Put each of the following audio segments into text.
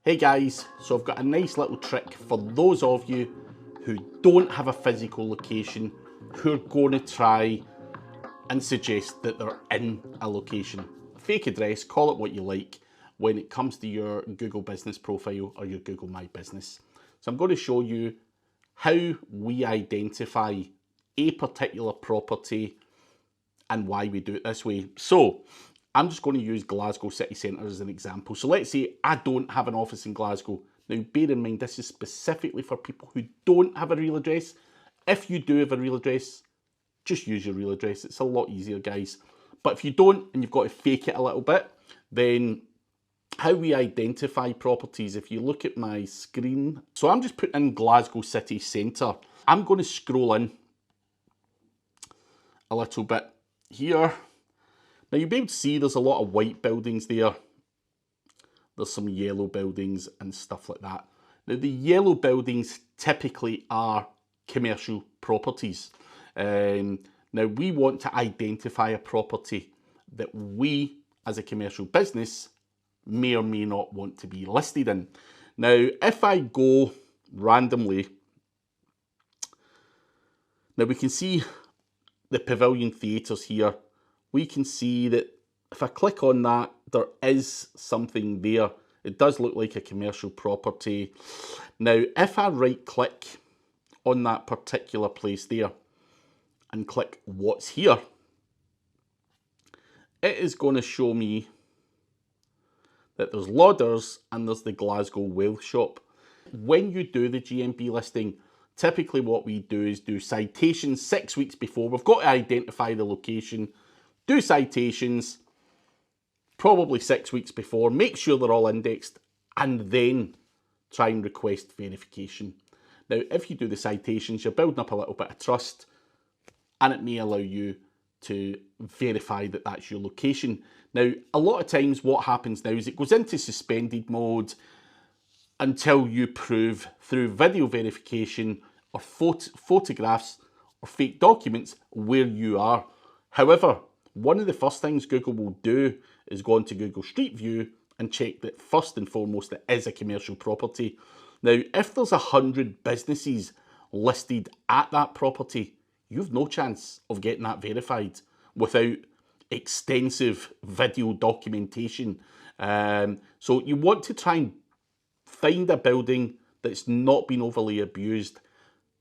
Hey guys, so I've got a nice little trick for those of you who don't have a physical location, who are going to try and suggest that they're in a location. A fake address, call it what you like, when it comes to your Google Business profile or your Google My Business. So I'm going to show you how we identify a particular property and why we do it this way. So I'm just going to use Glasgow city centre as an example. So let's say I don't have an office in Glasgow. Now bear in mind this is specifically for people who don't have a real address. If you do have a real address, just use your real address. It's a lot easier, guys. But if you don't and you've got to fake it a little bit, then how we identify properties, if you look at my screen. So I'm just putting in Glasgow city centre. I'm going to scroll in a little bit here. Now you'll be able to see there's a lot of white buildings there. There's some yellow buildings and stuff like that. Now the yellow buildings typically are commercial properties. Now we want to identify a property that we as a commercial business may or may not want to be listed in. Now if I go randomly, now we can see the Pavilion Theatres here. We can see that if I click on that, there is something there. It does look like a commercial property. Now, if I right click on that particular place there and click what's here, it is going to show me that there's Lauders and there's the Glasgow Whale Shop. When you do the GMB listing, typically what we do is do citations 6 weeks before. We've got to identify the location, do citations probably 6 weeks before, make sure they're all indexed, and then try and request verification. Now, if you do the citations, you're building up a little bit of trust, and it may allow you to verify that that's your location. Now, a lot of times what happens now is it goes into suspended mode until you prove through video verification or photographs or fake documents where you are. However, one of the first things Google will do is go onto Google Street View and check that first and foremost it is a commercial property. Now, if there's 100 businesses listed at that property, you've no chance of getting that verified without extensive video documentation. So you want to try and find a building that's not been overly abused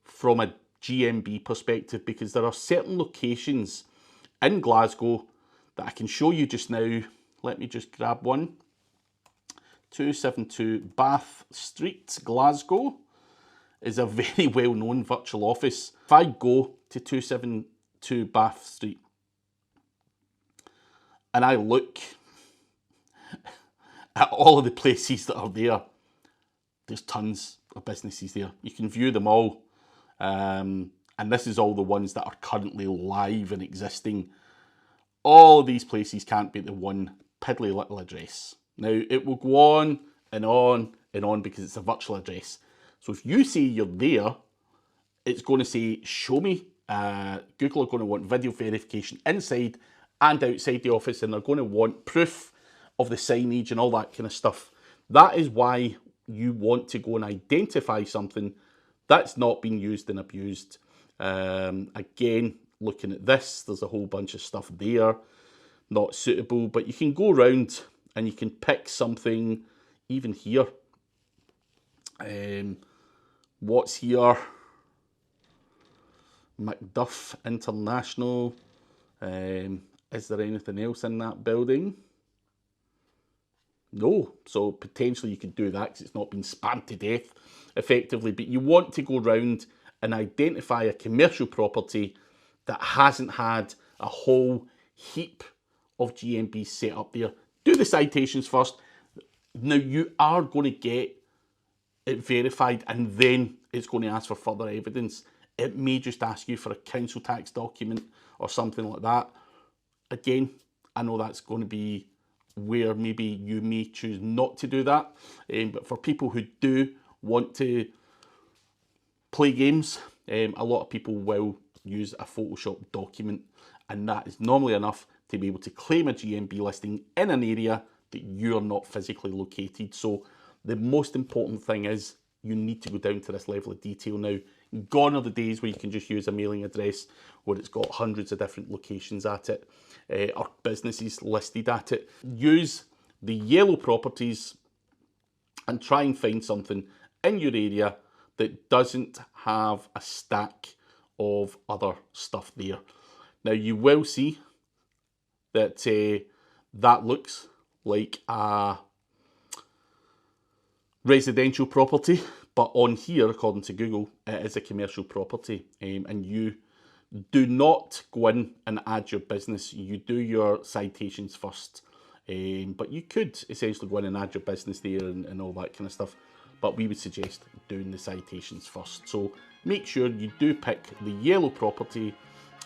from a GMB perspective, because there are certain locations in Glasgow that I can show you just now. Let me just grab one. 272 Bath Street, Glasgow is a very well-known virtual office. If I go to 272 Bath Street and I look at all of the places that are there, there's tons of businesses there. You can view them all. And this is all the ones that are currently live and existing. All of these places can't be the one piddly little address. Now, it will go on and on and on because it's a virtual address. So if you say you're there, it's going to say, show me. Google are going to want video verification inside and outside the office, and they're going to want proof of the signage and all that kind of stuff. That is why you want to go and identify something that's not been used and abused. Again, looking at this, there's a whole bunch of stuff there, not suitable, but you can go around and you can pick something, even here. What's here? Macduff International. Is there anything else in that building? No, so potentially you could do that because it's not been spammed to death effectively, but you want to go around and identify a commercial property that hasn't had a whole heap of GMB set up there. Do the citations first. Now you are going to get it verified and then it's going to ask for further evidence. It may just ask you for a council tax document or something like that. Again, I know that's going to be where maybe you may choose not to do that. But for people who do want to play games, a lot of people will use a Photoshop document, and that is normally enough to be able to claim a GMB listing in an area that you're not physically located. So The most important thing is you need to go down to this level of detail now. Gone are the days where you can just use a mailing address where it's got hundreds of different locations at it, or businesses listed at it. Use the yellow properties and try and find something in your area that doesn't have a stack of other stuff there. Now you will see that that looks like a residential property, but on here, according to Google, it is a commercial property, and you do not go in and add your business. You do your citations first, but you could essentially go in and add your business there and all that kind of stuff, but we would suggest doing the citations first. So make sure you do pick the yellow property,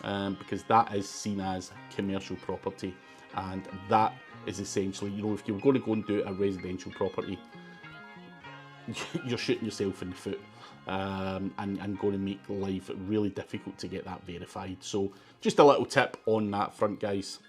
because that is seen as commercial property, and that is essentially, you know, if you're going to go and do a residential property, you're shooting yourself in the foot, and going to make life really difficult to get that verified. So just a little tip on that front, guys.